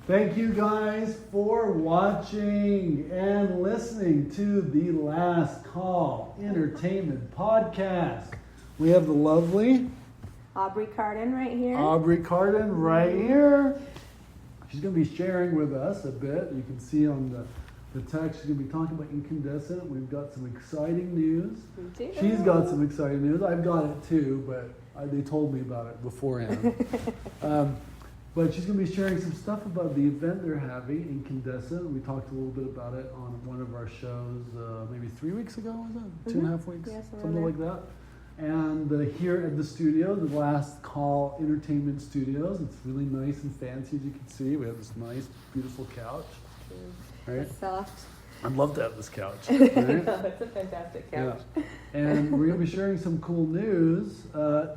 Thank you guys for watching and listening to the Last Call Entertainment Podcast. We have the lovely Aubrey Carden right here. She's going to be sharing with us a bit. You can see on the text, she's going to be talking about Incandescent. We've got some exciting news. We do. She's got some exciting news. I've got it too, but they told me about it beforehand. But she's going to be sharing some stuff about the event they're having, Incandescent. We talked a little bit about it on one of our shows maybe 3 weeks ago, was it? 2.5 weeks? Yeah, something like that. And here at the studio, the Last Call Entertainment Studios, it's really nice and fancy, as you can see. We have this nice, beautiful couch. Right? It's soft. I'd love to have this couch. No, Right? it's a fantastic couch. Yeah. And we're going to be sharing some cool news.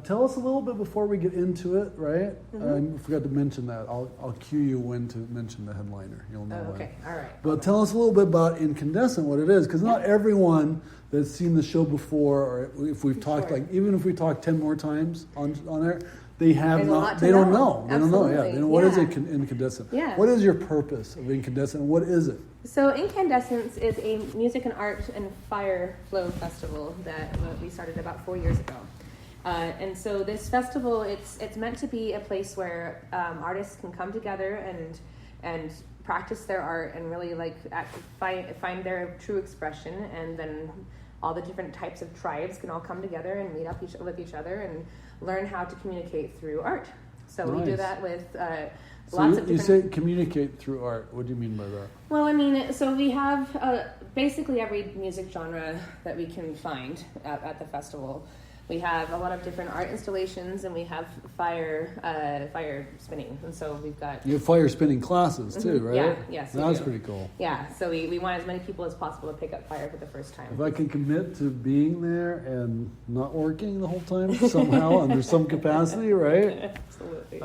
Tell us a little bit before we get into it, right? I forgot to mention that. I'll cue you when to mention the headliner. You'll know when. Okay, all right. But tell us a little bit about Incandescent, what it is, because not everyone that's seen the show before, or if we've talked, even if we talk 10 more times on there, they have There's not. They don't know. They don't know. Yeah. Absolutely. They know what is Incandescent. Yeah. What is your purpose of Incandescent? What is it? So Incandescence is a music and art and fire flow festival that we started about 4 years ago. And so this festival, it's meant to be a place where artists can come together and practice their art and really find their true expression, and then all the different types of tribes can all come together and meet up with each other and learn how to communicate through art. So Nice. we do that with So lots of different... You say communicate through art. What do you mean by that? Well, I mean, so we have basically every music genre that we can find at the festival. We have a lot of different art installations, and we have fire spinning, and so we've got... You have fire spinning classes too, right? Yeah, yes, we That's do. pretty cool. Yeah, so we want as many people as possible to pick up fire for the first time. If I can commit to being there and not working the whole time somehow under some capacity, right? Absolutely.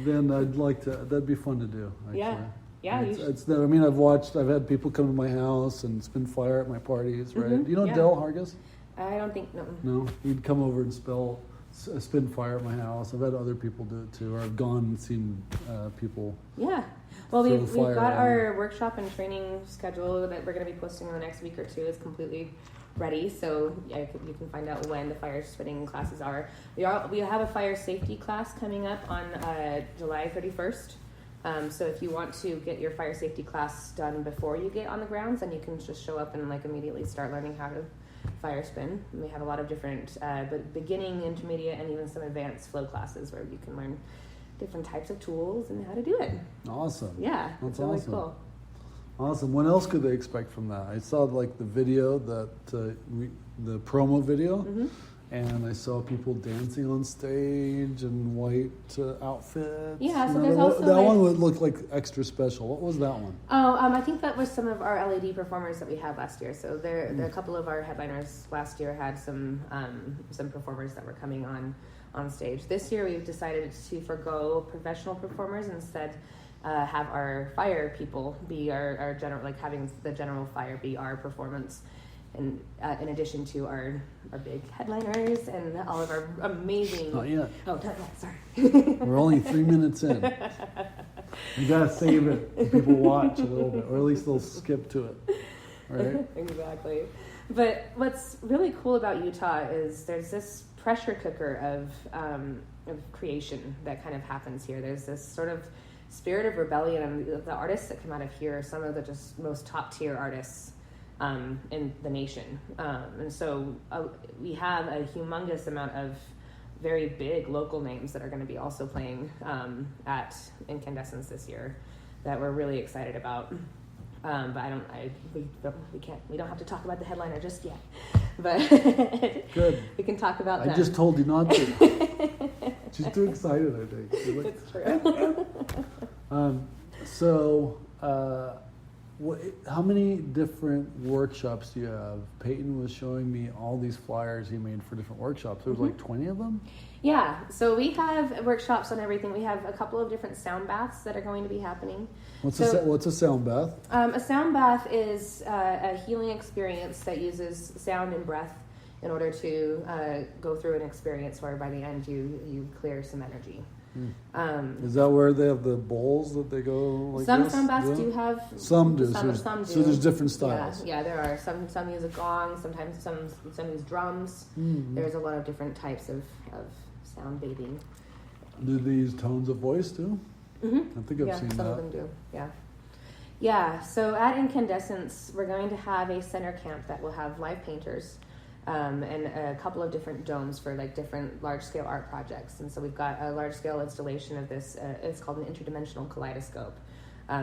Then I'd like to. That'd be fun to do. Actually. Yeah. It's that. I mean, I've had people come to my house and spin fire at my parties, right? Mhm, Do you know yeah. Del Hargis? I don't think no. No, he'd come over and spin fire at my house. I've had other people do it too, or I've gone and seen people. Yeah. Well, throw we've fire got on our workshop and training schedule that we're going to be posting in the next week or two is completely ready. So you can find out when the fire spinning classes are. We have a fire safety class coming up on July 31st. So if you want to get your fire safety class done before you get on the grounds, then you can just show up and immediately start learning how to fire spin. And we have a lot of different beginning, intermediate, and even some advanced flow classes where you can learn different types of tools and how to do it. Awesome. Yeah, That's it's really awesome. cool. Awesome. What else could they expect from that? I saw the video the promo video, Mm-hmm. and I saw people dancing on stage in white outfits. Yeah, so You know, there's also that one would look like extra special. What was that one? Oh, I think that was some of our LED performers that we had last year. So there a couple of our headliners last year had some performers that were coming on stage. This year we've decided to forgo professional performers and instead have our fire people be our general, having the general fire be our performance. And in addition to our big headliners and all of our amazing... Not yet. Oh, not yet, sorry. We're only 3 minutes in. You gotta save it so people watch a little bit, or at least they'll skip to it. Right? Exactly. But what's really cool about Utah is there's this pressure cooker of creation that kind of happens here. There's this sort of spirit of rebellion, and the artists that come out of here are some of the just most top tier artists in the nation. And so we have a humongous amount of very big local names that are going to be also playing at Incandescence this year that we're really excited about. But we don't have to talk about the headliner just yet. But Good. we can talk about them. I just told you not to. She's too excited, I think. It's true. How many different workshops do you have? Peyton was showing me all these flyers he made for different workshops. There was like 20 of them? Yeah, so we have workshops on everything. We have a couple of different sound baths that are going to be happening. What's a sound bath? A sound bath is a healing experience that uses sound and breath in order to go through an experience where by the end you clear some energy. Is that where they have the bowls that they go like some this? baths Yeah? do have Some do. Some do. So there's different styles. Yeah, there are some use a gong. Sometimes some use drums. There's a lot of different types of sound bathing. Do they use tones of voice too? I think I've seen some that. of them do. Yeah. So at Incandescence, we're going to have a center camp that will have live painters. And a couple of different domes for like different large-scale art projects. And so we've got a large-scale installation of this. It's called an interdimensional kaleidoscope.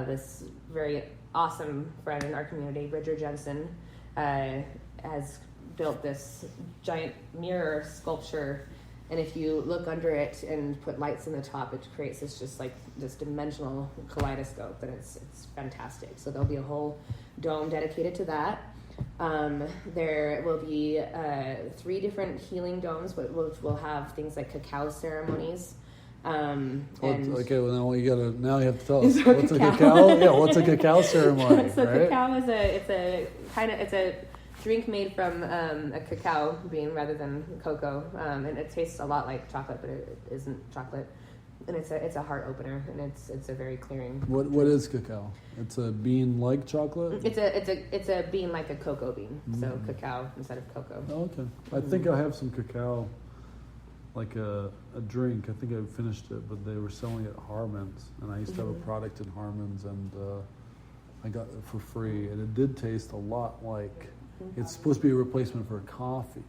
This very awesome friend in our community, Bridger Jensen, has built this giant mirror sculpture. And if you look under it and put lights in the top, it creates this dimensional kaleidoscope, and it's fantastic. So there'll be a whole dome dedicated to that. There will be 3 different healing domes, which will have things like cacao ceremonies. Okay, well now you have to tell us. So What's a cacao? Yeah, what's a cacao ceremony? So right? cacao is it's a drink made from a cacao bean rather than cocoa, and it tastes a lot like chocolate, but it isn't chocolate. And it's a heart opener, and it's a very clearing. What is cacao? It's a bean like chocolate. It's a bean like a cocoa bean, so cacao instead of cocoa. Oh, okay. I think I have some cacao, like a drink. I think I finished it, but they were selling it at Harmon's, and I used to have a product in Harmon's, and I got it for free, and it did taste a lot like. It's supposed to be a replacement for coffee.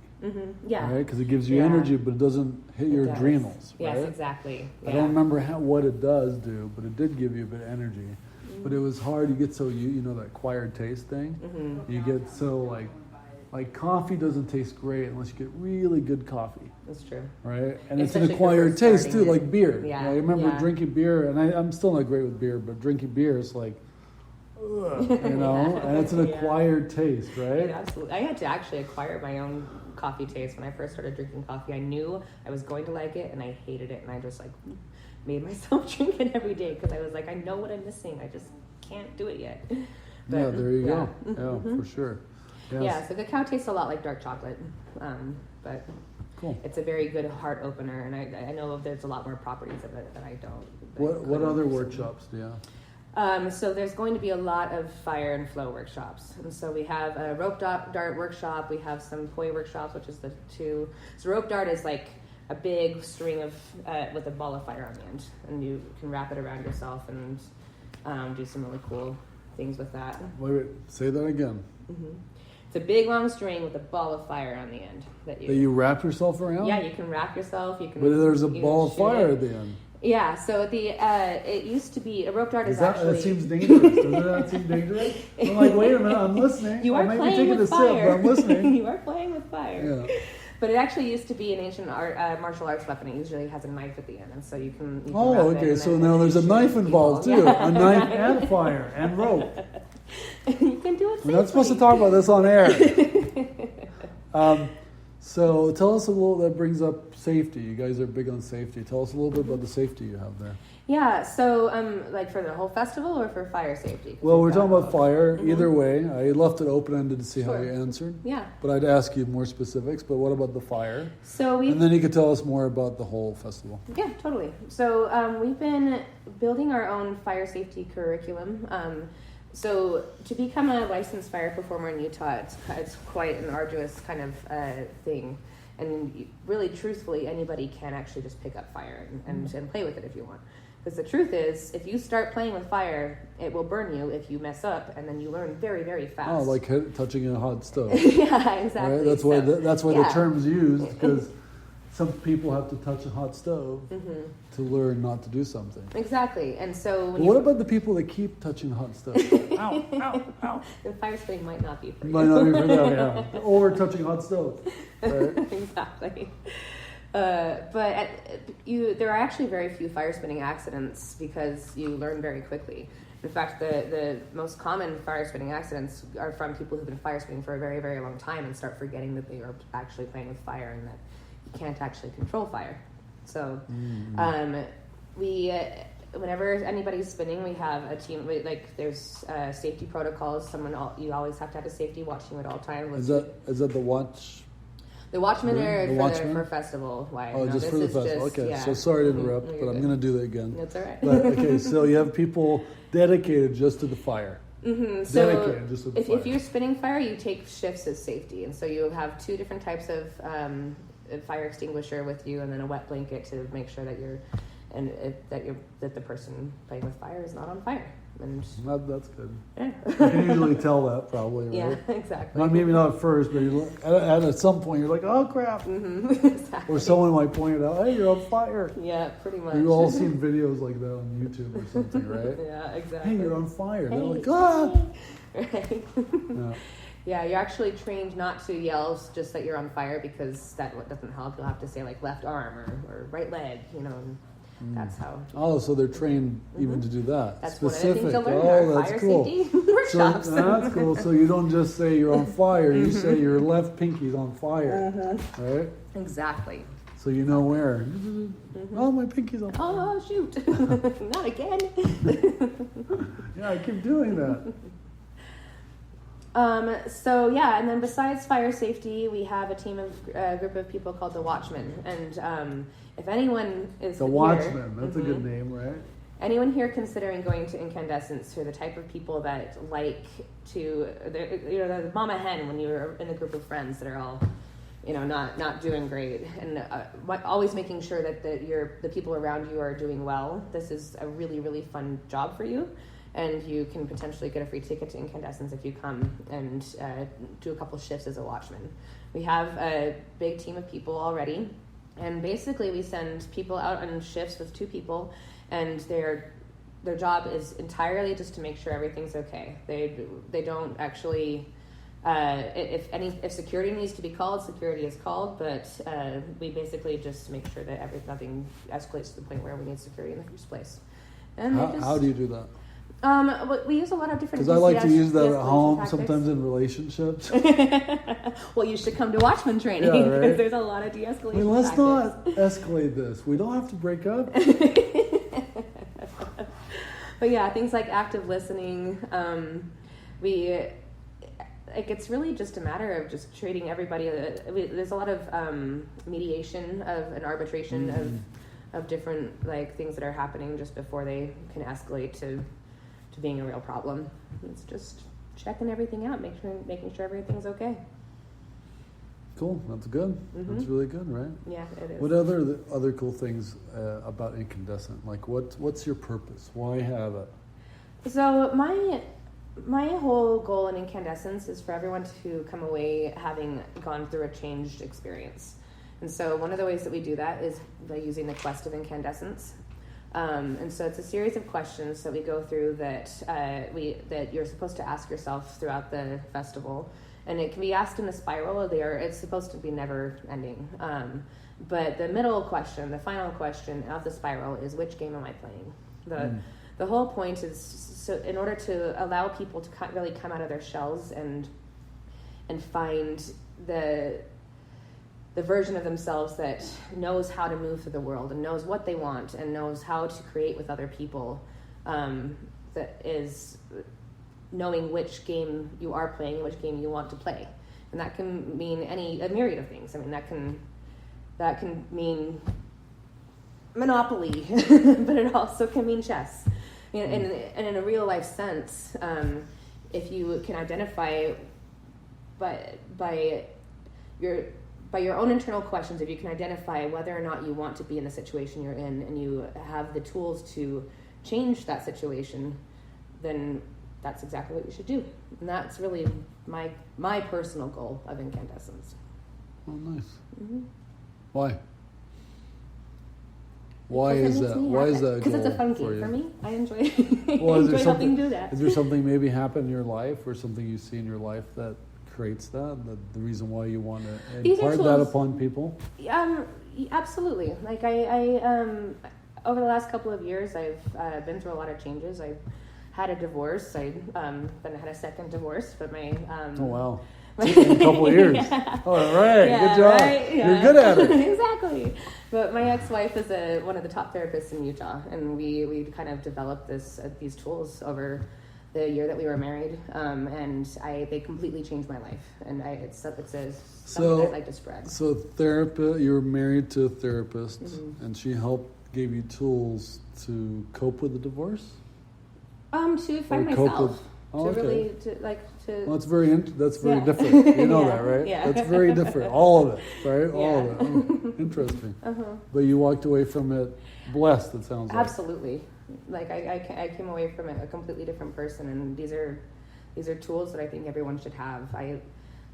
Yeah. Right? Because it gives you energy, but it doesn't hit your adrenals. Right? Yes, exactly. Yeah. I don't remember what it does do, but it did give you a bit of energy. But it was hard. You get so you know that acquired taste thing. You get so like coffee doesn't taste great unless you get really good coffee. That's true. Right, and it's an Especially acquired taste too, it. like beer. Yeah. I remember Yeah. drinking beer, and I'm still not great with beer, but drinking beer is like. Ugh, you know, and it's an acquired taste, right? Yeah, absolutely. I had to actually acquire my own coffee taste when I first started drinking coffee. I knew I was going to like it, and I hated it, and I just made myself drink it every day because I was like, I know what I'm missing. I just can't do it yet. But, yeah, there you go. Yeah, for sure. Yes. Yeah, so cacao tastes a lot like dark chocolate, but Cool. it's a very good heart opener, and I know there's a lot more properties of it that I don't. What other workshops do you have? So there's going to be a lot of fire and flow workshops. And so we have a rope dart workshop. We have some poi workshops, which is the 2. So rope dart is like a big string of with a ball of fire on the end, and you can wrap it around yourself and do some really cool things with that. Wait, say that again. It's a big long string with a ball of fire on the end that you wrap yourself around. Yeah, you can wrap yourself. You can. But there's a you can ball of shoot fire it. at the end. Yeah, so it used to be a rope dart is actually. That seems dangerous. Doesn't that seem dangerous? I'm like, wait a minute, I'm listening. You I are might be playing taking with a fire. sip, but I'm listening. You are playing with fire. Yeah. But it actually used to be an ancient martial arts weapon. It usually has a knife at the end, and so you can. Oh, wrap it okay. and So then now there's a shoot knife people. involved too. Yeah. A knife and fire and rope. You can do it. We're not supposed to talk about this on air. So tell us a little. That brings up safety. You guys are big on safety. Tell us a little bit about the safety you have there. Yeah. So, like for the whole festival or for fire safety? 'Cause Well, we've we're talking got about fire. Either way, I left it open-ended to see how Sure. you answered. Yeah. But I'd ask you more specifics. But what about the fire? So we. And then you could tell us more about the whole festival. Yeah, totally. So we've been building our own fire safety curriculum. So to become a licensed fire performer in Utah, it's quite an arduous kind of thing. And really, truthfully, anybody can actually just pick up fire and play with it if you want. Because the truth is, if you start playing with fire, it will burn you if you mess up, and then you learn very, very fast. Oh, like touching a hot stove. Yeah, exactly. Right? That's why the yeah. term's used, because some people have to touch a hot stove to learn not to do something. Exactly. And so when What about the people that keep touching hot stove? Ow, ow, ow. the fire spring might not be for you. Might not be for them, yeah. Over touching hot stove. Right? Exactly. But there are actually very few fire spinning accidents because you learn very quickly. In fact, the most common fire spinning accidents are from people who've been fire spinning for a very, very long time and start forgetting that they are actually playing with fire and that you can't actually control fire. So whenever anybody's spinning, we have a team. There's safety protocols. You always have to have a safety watching you at all times. Is that the watch? The Watchmen Really? are The for, Watchmen? for festival wide. Oh, No, just this for the is festival. just- Okay, yeah. so sorry to Mhm. interrupt, No, but you're I'm good. going to do that again. That's all right. But okay, so you have people dedicated just to the fire. So Dedicated just to the if fire. you're spinning fire, you take shifts as safety, and so you have two different types of a fire extinguisher with you, and then a wet blanket to make sure that that the person playing with fire is not on fire. And That's good. yeah, You can usually tell that probably, right? yeah, exactly. Not, maybe not at first, but at some point you're like, oh crap. Exactly. Or someone might point it out, hey, you're on fire. Yeah, pretty much. We've all seen videos like that on YouTube or something, right? Yeah, exactly. Hey, you're on fire. They're Hey. like, ah! Right. Yeah. Yeah, you're actually trained not to yell just that you're on fire, because that doesn't help. You'll have to say like left arm or right leg, and that's how. Oh, so they're trained even to do that. That's Specific. one of the things you'll learn in Oh, our that's fire cool. safety So workshops. that's cool. So you don't just say you're on fire, you say your left pinky's on fire. Right? Exactly. So you know where. Oh, my pinky's on fire. Oh shoot! Not again. Yeah, I keep doing that. So yeah, and then besides fire safety, we have a group of people called the Watchmen, and if anyone is The here- Watchman. That's a good name, right? Anyone here considering going to incandescence, who are the type of people that like to, the mama hen when you're in a group of friends that are all, not doing great, and always making sure that the people around you are doing well. This is a really, really fun job for you, and you can potentially get a free ticket to incandescence if you come and do a couple shifts as a watchman. We have a big team of people already, and basically we send people out on shifts with 2 people, and their job is entirely just to make sure everything's okay. They don't actually if security needs to be called, security is called, but we basically just make sure that nothing escalates to the point where we need security in the first place. And How do you do that? We use a lot of different. Because I like to use that at de-escalation home, tactics. sometimes in relationships. Well, you should come to Watchman training, Yeah, because right? there's a lot of de-escalation. I mean, let's tactics. not escalate this. We don't have to break up. But yeah, things like active listening. It's really just a matter of just treating everybody. There's a lot of mediation and arbitration of different things that are happening just before they can escalate to being a real problem. It's just checking everything out, making sure everything's okay. Cool. That's good. That's really good, right? Yeah, it is. What other cool things about incandescent? Like, what's your purpose? Why have it? So my whole goal in incandescence is for everyone to come away having gone through a changed experience. And so one of the ways that we do that is by using the quest of incandescence. And so it's a series of questions that we go through that you're supposed to ask yourself throughout the festival. And it can be asked in a spiral. It's supposed to be never ending. But the middle question, the final question of the spiral is, which game am I playing? The whole point is, so in order to allow people to really come out of their shells and find the version of themselves that knows how to move through the world and knows what they want and knows how to create with other people, that is knowing which game you are playing, which game you want to play. And that can mean a myriad of things. I mean, that can mean Monopoly, but it also can mean chess. And in a real life sense, if you can identify by your own internal questions, if you can identify whether or not you want to be in the situation you're in, and you have the tools to change that situation, then that's exactly what you should do. And that's really my personal goal of incandescence. Oh, nice. Mm-hmm. Why? Why is that? Why is that? Because it's a fun for game you? for me. I enjoy, Well, enjoy helping do that. Is there something maybe happen in your life, or something you see in your life that creates that? The reason why you want to These are impart that tools- upon people? Absolutely. Like I over the last couple of years, I've been through a lot of changes. I've had a divorce. Then I had a second divorce, but my Oh wow! In a couple of years. Yeah. All right, Yeah, good job. right? Yeah. You're good at it. Exactly. But my ex-wife is one of the top therapists in Utah, and we kind of developed these tools over the year that we were married, and they completely changed my life, and it's something So- I'd like to spread. So you were married to a therapist, Mhm. and she gave you tools to cope with the divorce? To find Or cope myself, with- Oh, to okay. really to. Well, that's very Yeah. different. You know Yeah. that, right? Yeah. That's very different. All of it, right? All Yeah. of it. Oh, interesting. Uh-huh. But you walked away from it blessed, it sounds like. Absolutely. Like I came away from it a completely different person, and these are tools that I think everyone should have.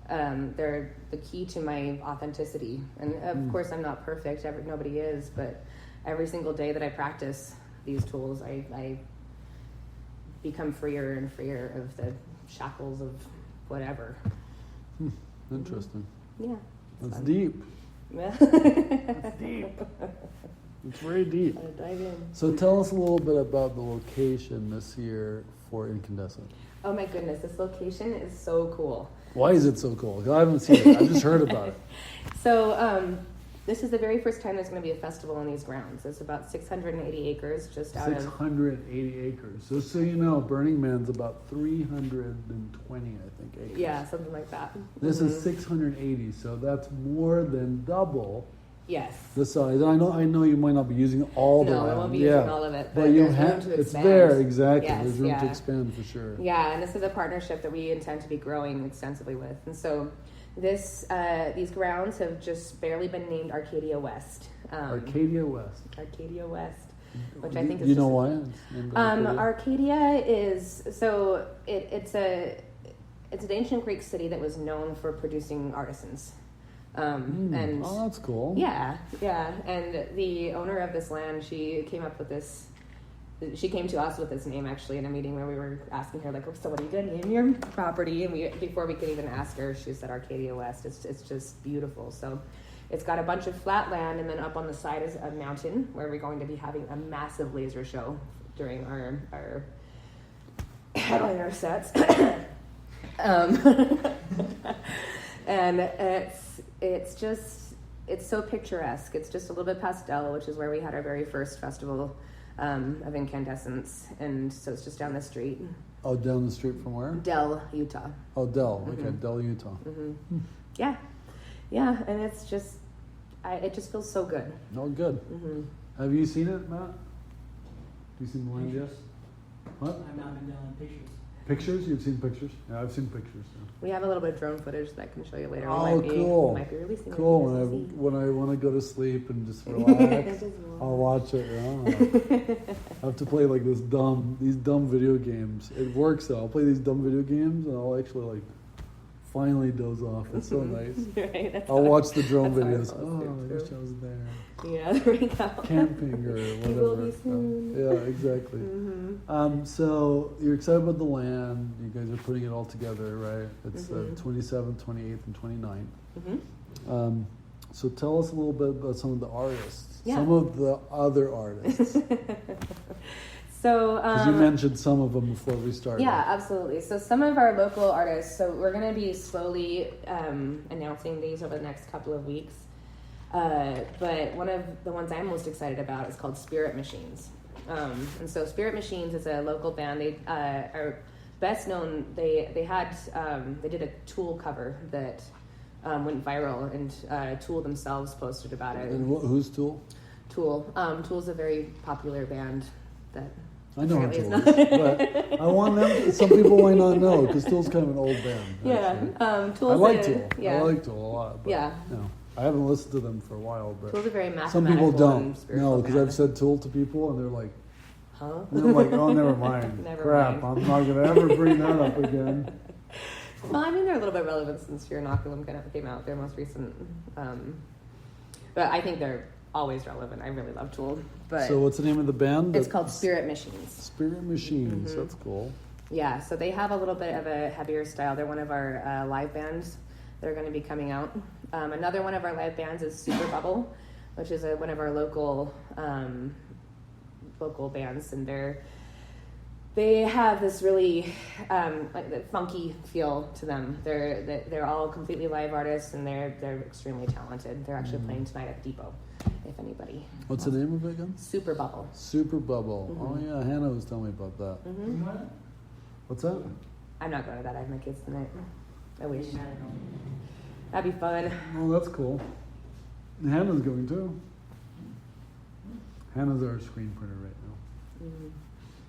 They're the key to my authenticity, and of course I'm not perfect. Nobody is, but every single day that I practice these tools, I become freer and freer of the shackles of whatever. Interesting. Yeah. That's fun. deep. Yeah. That's deep. It's very deep. Gotta dive in. So tell us a little bit about the location this year for Incandescent. Oh my goodness, this location is so cool. Why is it so cool? 'Cause I haven't seen it. I've just heard about it. So this is the very first time there's going to be a festival on these grounds. It's about 680 acres just out of 680 acres. So you know, Burning Man's about 320, I think, acres. yeah, something like that. This Mhm. is 680, so that's more than double Yes. the size. And I know you might not be using all the No, land. I won't be yeah. using all of it, But but you there's room have to it's expand. there exactly. Yes, There's room to yeah. expand for sure. Yeah, and this is a partnership that we intend to be growing extensively with. And so these grounds have just barely been named Arcadia West. Arcadia West. Arcadia West, which I think is you know just- why? It's named Arcadia? Arcadia is so it's an ancient Greek city that was known for producing artisans, and Oh, that's cool. yeah, and the owner of this land, she came up with this. She came to us with this name actually in a meeting where we were asking her like, "So what are you gonna name your property?" And before we could even ask her, she said Arcadia West. It's just beautiful. So it's got a bunch of flat land, and then up on the side is a mountain where we're going to be having a massive laser show during our headliner sets. And it's so picturesque. It's just a little bit pastel, which is where we had our very first festival of incandescence, and so it's just down the street. Oh, down the street from where? Del, Utah. Oh, Del. Okay, Del, Utah. Mm-hmm. Yeah, and it's just, it just feels so good. Oh, good. Mm-hmm. Have you seen it, Matt? Have you seen the land yet? What? I've not been down in pictures. Pictures? You've seen pictures? Yeah, I've seen pictures. Yeah. We have a little bit of drone footage that I can show you later. Oh, cool. We might be releasing it. Cool. for you guys to When I want to go to sleep and just relax, see. I'll watch it. Yeah. I have to play like these dumb video games. It works though. I'll play these dumb video games and I'll actually like finally doze off. It's so nice. Right, that's I'll how- watch the drone that's videos. how I Oh, fall I asleep, wish I was there. Yeah, there we go. Camping or whatever. You will be soon. Yeah, exactly. Mm-hmm. So you're excited about the land. You guys are putting it all together, right? It's Mhm. 27th, 28th, and 29th. Mm-hmm. So tell us a little bit about some of the artists. Yeah. Some of the other artists. So, Because you mentioned some of them before we started. yeah, absolutely. So some of our local artists, so we're going to be slowly announcing these over the next couple of weeks. But one of the ones I'm most excited about is called Spirit Machines. And so Spirit Machines is a local band. They are best known. They did a Tool cover that went viral, and Tool themselves posted about it. And who's Tool? Tool. Tool's a very popular band that I know who apparently Tool is is, but I want them. Some people might not know because Tool's kind of an old band. actually. Yeah. Tool's I like a, Tool. Yeah. I like Tool a lot. But, Yeah. You know, I haven't listened to them for a while, but Tool's a very some mathematical people and don't. spiritual No, because band. I've said Tool to people and they're like, Huh? and I'm like, oh, never mind. Never Crap, mind. I'm not gonna ever bring that up again. Well, I mean, they're a little bit relevant since Fear Inoculum came out, their most recent. But I think they're always relevant. I really love Tool. But So what's the name of the band? it's called Spirit Machines. Spirit Machines. Mhm. That's cool. Yeah, so they have a little bit of a heavier style. They're one of our live bands that are going to be coming out. Another one of our live bands is Super Bubble, which is one of our local bands, and they have this really like funky feel to them. They're all completely live artists, and they're extremely talented. They're actually playing tonight at Depot, if anybody. What's the name of it again? Super Bubble. Super Bubble. Mhm. Oh yeah, Hannah was telling me about that. Mm-hmm. What's that? I'm not going to that. I have my kids tonight. I wish. That'd be fun. Oh, that's cool. Hannah's going too. Hannah's our screen printer right now. Mm.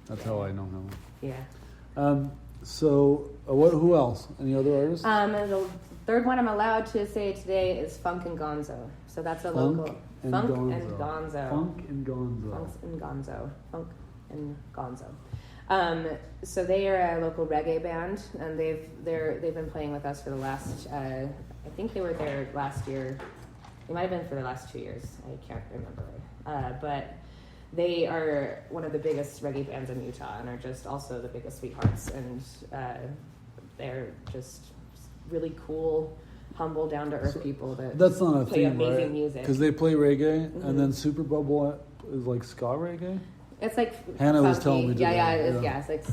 That's how I know Hannah. Yeah. So, who else? Any other artists? The third one I'm allowed to say today is Funk and Gonzo. So that's a local. And Funk Gonzo. and Gonzo. Funk and Gonzo. Funk and Gonzo. Funk and Gonzo. So they are a local reggae band, and they've been playing with us for the last. I think they were there last year. They might have been for the last 2 years. I can't remember. But they are one of the biggest reggae bands in Utah, and are just also the biggest sweethearts. And they're just really cool, humble, down to earth people that That's not a play theme, amazing right? music. Because they play reggae, Mhm. and then Super Bubble is like ska reggae. It's like Hannah was funky. telling me Yeah, today, yeah, it is. yeah.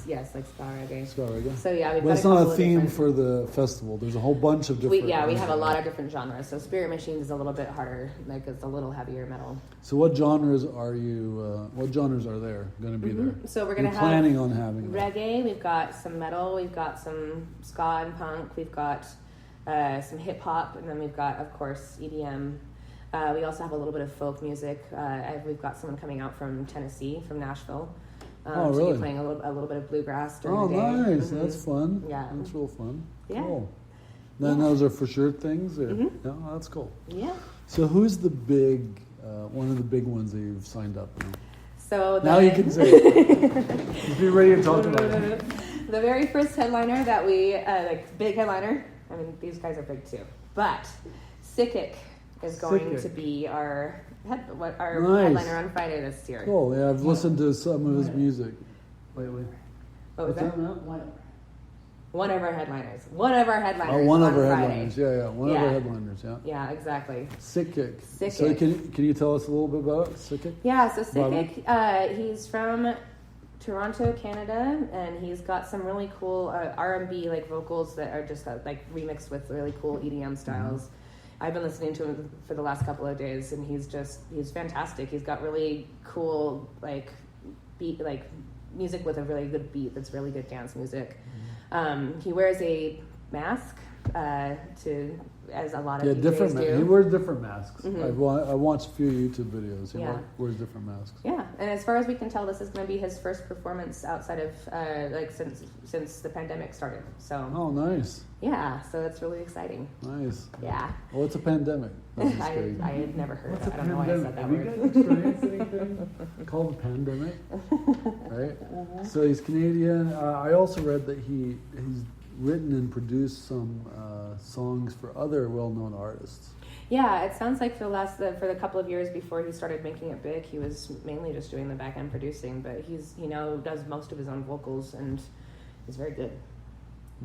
Yeah, it's like ska reggae. Ska reggae. So yeah, we've But got it's a not couple a of theme different- for the festival. There's a whole bunch of different. we have a lot of different genres. So Spirit Machines is a little bit harder, like it's a little heavier metal. So what genres are you? What genres are there going to be there? So we're gonna You're have planning on having that. reggae. We've got some metal. We've got some ska and punk. We've got some hip hop, and then we've got, of course, EDM. We also have a little bit of folk music. We've got someone coming out from Tennessee, from Nashville. Oh, So really? you're playing a little bit of bluegrass during Oh, the day. nice. Mhm. That's fun. Yeah. That's real fun. Yeah. Cool. Then Yeah. those are for sure things? Or? Mhm. Yeah, that's cool. Yeah. So who's the big, one of the big ones that you've signed up now? So Now you can say it. Just be ready to talk about it. The very first headliner that we, like big headliner, I mean, these guys are big too, but Sickick is going Sickick. to be our Nice. headliner on Friday this year. Cool. Yeah, I've listened to some of his music lately. What was What's that? Matt? One of our headliners. One of our headliners. Oh, one of on our Friday. headliners. Yeah. One of Yeah. our headliners. Yeah. Yeah, exactly. Sickick. Sickick. So can you tell us a little bit about it? Sickick? Yeah, so Bobby? Sickick, he's from Toronto, Canada, and he's got some really cool R&B like vocals that are just like remixed with really cool EDM styles. I've been listening to him for the last couple of days, and he's fantastic. He's got really cool like beat, like music with a really good beat. That's really good dance music. He wears a mask as a lot of Yeah, DJs different. do. He wears different masks. Mhm. I watched a few YouTube videos. He Yeah. wears different masks. Yeah, and as far as we can tell, this is going to be his first performance outside of like since the pandemic started. So Oh, nice, yeah, so that's really exciting. nice. Yeah, Well, it's a pandemic. That's just I crazy. had never heard What's that. a I don't know why I pandemic? said that Have you word. guys experienced anything called a pandemic? Right. So he's Canadian. I also read that he's written and produced some songs for other well-known artists. Yeah, it sounds like for the couple of years before he started making it big, he was mainly just doing the back end producing. But he now does most of his own vocals, and he's very good.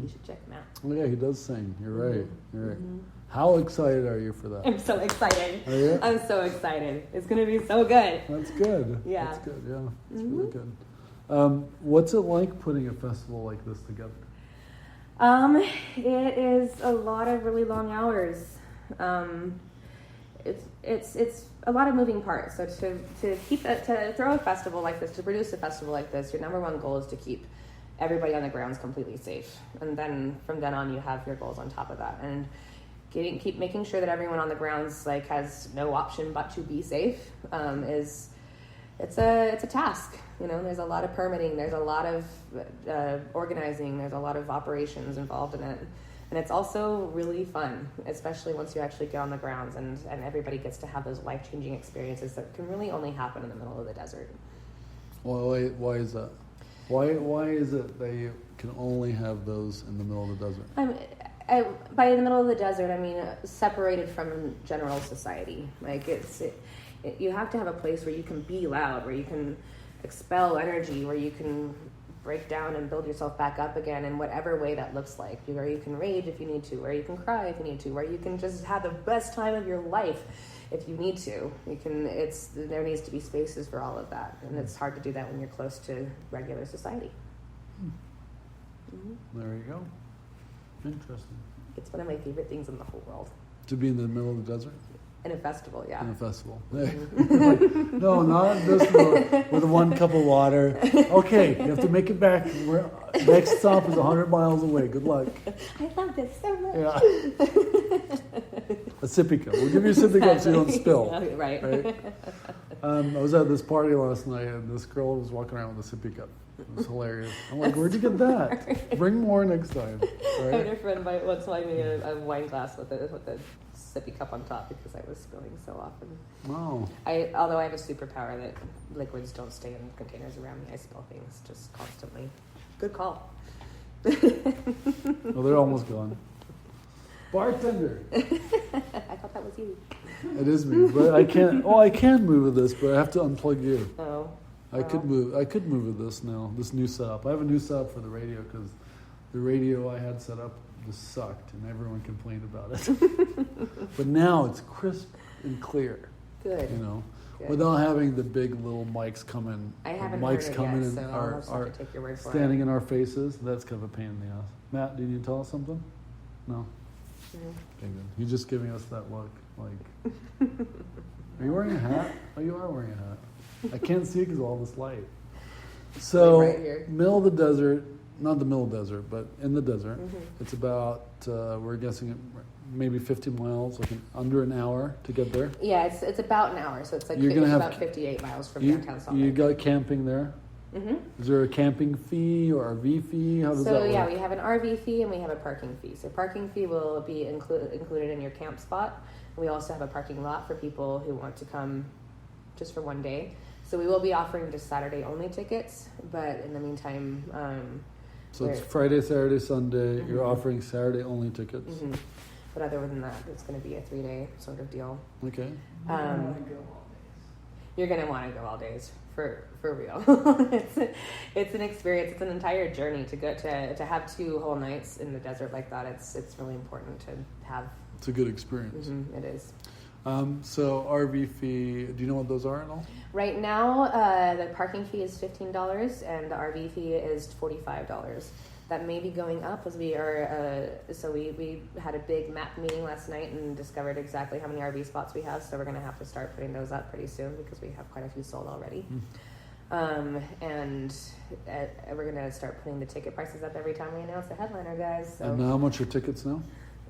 You should check him out. Oh yeah, he does sing. You're right. You're right. Mhm. How excited are you for that? I'm so excited. Are you? I'm so excited. It's gonna be so good. That's good. Yeah. That's good. Yeah. It's Mhm. really good. What's it like putting a festival like this together? It is a lot of really long hours. It's a lot of moving parts. So to throw a festival like this, to produce a festival like this, your number one goal is to keep everybody on the grounds completely safe, and then from then on you have your goals on top of that, and keep making sure that everyone on the grounds like has no option but to be safe. It's a task. You know, there's a lot of permitting, there's a lot of organizing, there's a lot of operations involved in it. And it's also really fun, especially once you actually get on the grounds and everybody gets to have those life-changing experiences that can really only happen in the middle of the desert. Well, why is that? Why is it that you can only have those in the middle of the desert? By the middle of the desert, I mean separated from general society. Like you have to have a place where you can be loud, where you can expel energy, where you can break down and build yourself back up again in whatever way that looks like. Where you can rage if you need to, where you can cry if you need to, where you can just have the best time of your life if you need to. There needs to be spaces for all of that, and it's hard to do that when you're close to regular society. Mm-hmm. There you go. Interesting. It's one of my favorite things in the whole world. To be in the middle of the desert In a festival, yeah. in a festival. No, not in this mode with one cup of water. Okay, you have to make it back. Next stop is 100 miles away. Good luck. I love this so much. Yeah. A sippy cup. We'll give you a sippy cup so you don't spill. Okay, right. I was at this party last night, and this girl was walking around with a sippy cup. It was hilarious. I'm like, where'd you get that? Bring more next time. I had Right? a friend once buy me a wine glass with a sippy cup on top because I was spilling so often. Wow. Although I have a superpower that liquids don't stay in containers around me, I spill things just constantly. Good call. Well, they're almost gone. Bartender. I thought that was you. It is me, but I can't. Oh, I can move with this, but I have to unplug you. Oh. I could move. I could move with this now. This new setup. I have a new setup for the radio because the radio I had set up just sucked, and everyone complained about it. But now it's crisp and clear. Good. You know, Good. without having the big little mics come in. I haven't mics heard it come yet, in so and I'll just have to take your word for standing it. in our faces. That's kind of a pain in the ass. Matt, did you tell us something? No. Mhm. Okay, good. He's just giving us that look. Like, are you wearing a hat? Oh, you are wearing a hat. I can't see it because of all this light. So, Like right here. middle of the desert, not the middle of the desert, but in the desert. Mhm. It's about, we're guessing, maybe 50 miles, like under an hour to get there. Yeah, it's about an hour, so it's like You're gonna have about 58 miles from You, downtown Salt you Lake. got camping there. Mm-hmm. Is there a camping fee or RV fee? How does So that work? yeah, we have an RV fee and we have a parking fee. So parking fee will be included in your camp spot. We also have a parking lot for people who want to come just for one day. So we will be offering just Saturday only tickets, but in the meantime, So it's we're- Friday, Saturday, Sunday. You're Mhm. offering Saturday only tickets. mhm. But other than that, it's going to be a 3-day sort of deal. Okay. You're going to want to go all days for real. it's an experience. It's an entire journey to go to have 2 whole nights in the desert like that. It's really important to have. It's a good experience. It is. So RV fee, do you know what those are at all? Right now, the parking fee is $15 and the RV fee is $45. That may be going up as we are. So we had a big map meeting last night and discovered exactly how many RV spots we have. So we're going to have to start putting those up pretty soon because we have quite a few sold already. And we're going to start putting the ticket prices up every time we announce the headliner, guys. So And how much are tickets now?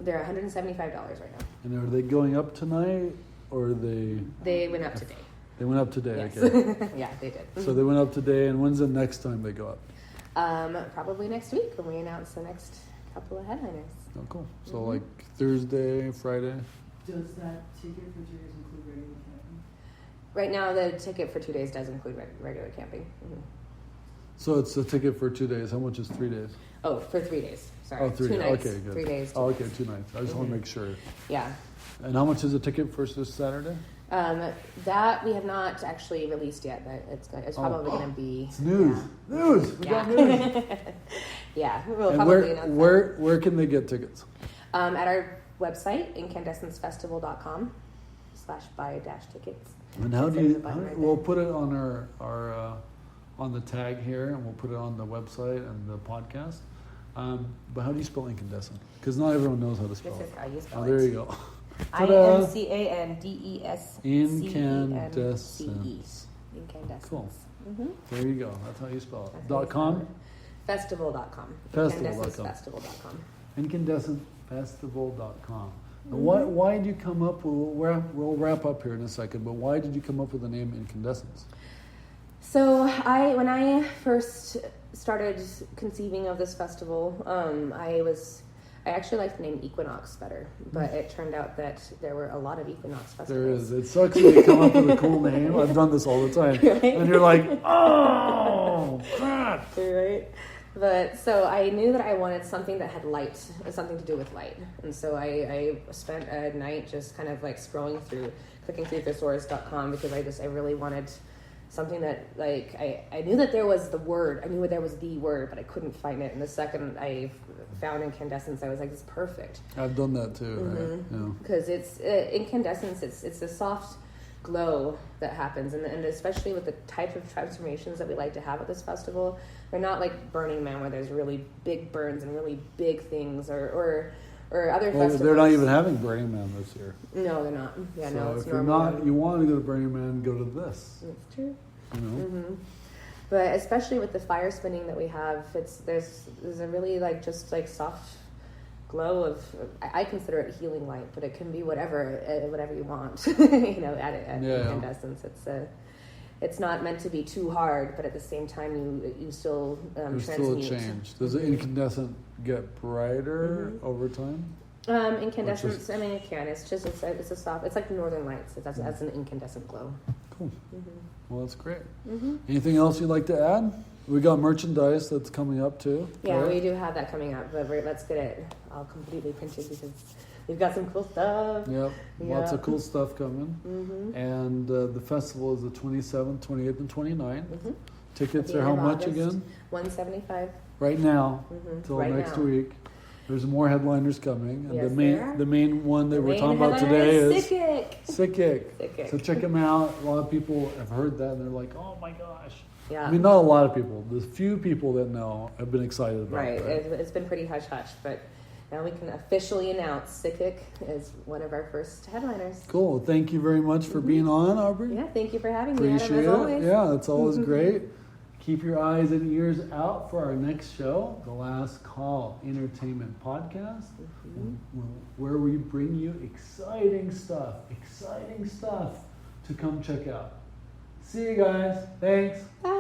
they're $175 right now. And are they going up tonight or are they? They went up today. They went up today. Yes. Okay. Yeah, they did. So they went up today, and when's the next time they go up? Probably next week when we announce the next couple of headliners. Oh, cool. So Mhm. like Thursday, Friday. Does that ticket for 2 days include regular camping? Right now, the ticket for 2 days does include regular camping. So it's a ticket for 2 days. How much is 3 days? Oh, for 3 days. Sorry, Oh, 3 2 days. nights. Okay, good. 3 days. 2 Oh, okay, nights. 2 nights. I just want Mhm. to make sure. Yeah. And how much is a ticket for this Saturday? That we have not actually released yet. But it's probably going to be. It's news. News. We got news. Yeah. Yeah, we'll And probably announce where can they get tickets? that. At our website, incandescencefestival.com/buy-tickets. And how It do says you? the button right We'll there. put it on our on the tag here, and we'll put it on the website and the podcast. But how do you spell incandescent? Because not everyone knows how to This spell is it. how you spell Oh, it. there you go. Ta-da. INCANDESCENCE. Incandescence. Incandescence. Cool. Mm-hmm. There you go. That's how you spell it. That's how you .com. spell it. Festival.com. Festival.com. Incandescencefestival.com. Incandescentfestival.com. Now, Mm-hmm. why did you come up? We'll wrap up here in a second. But why did you come up with the name Incandescence? So when I first started conceiving of this festival, I actually liked the name Equinox better, but it turned out that there were a lot of Equinox There festivals. is. It sucks when you come up with a cool name. I've done this all the time, Right? and you're like, oh crap. Right. But so I knew that I wanted something that had light, something to do with light. And so I spent a night just kind of like scrolling through, clicking through thesaurus.com because I really wanted something that like, I knew that there was the word, I knew there was the word, but I couldn't find it. And the second I found incandescence, I was like, it's perfect. I've done that too. Right? Yeah. Because it's incandescence, it's the soft glow that happens, and especially with the type of transformations that we like to have at this festival, they're not like Burning Man where there's really big burns and really big things, or other Well, festivals. they're not even having Burning Man this year. No, they're not. Yeah, So no, it's if you're normal. not, you want to go to Burning Man, go to this. It's true. You know. Mm-hmm. But especially with the fire spinning that we have, there's a really like just like soft glow of, I consider it healing light, but it can be whatever you want. You know, at incandescence, it's not meant to be too hard, but at the same time you still There's transmute. still a change. Does the incandescent get brighter over time? Incandescence, I mean, it can. It's a soft. It's like Northern Lights. It has an incandescent glow. Cool. Well, that's great. Mm-hmm. Anything else you'd like to add? We got merchandise that's coming up too. Yeah, right? we do have that coming up, but let's get it all completely printed because we've got some cool stuff. Yep. Lots of cool stuff coming. Mm-hmm. And the festival is the 27th, 28th, and 29th. Mm-hmm. Tickets At the are how end of much August. again? $175. Right now, Mm-hmm. till Right next now. week. There's more headliners coming. And Yes, the there are. main one that The we're main talking about headliner today is Sickick. Sickick. So check them out. A lot of people have heard that and they're like, oh my gosh. Yeah. I mean, not a lot of people. The few people that know have been excited about Right. it. It's been pretty hush-hush, but now we can officially announce Sickick is one of our first headliners. Cool. Thank you very much for being on, Aubrey. Yeah, thank you for having me, Adam, Appreciate as it. always. Yeah, it's always great. Keep your eyes and ears out for our next show, The Last Call Entertainment Podcast, where we bring you exciting stuff to come check out. See you guys. Thanks. Bye.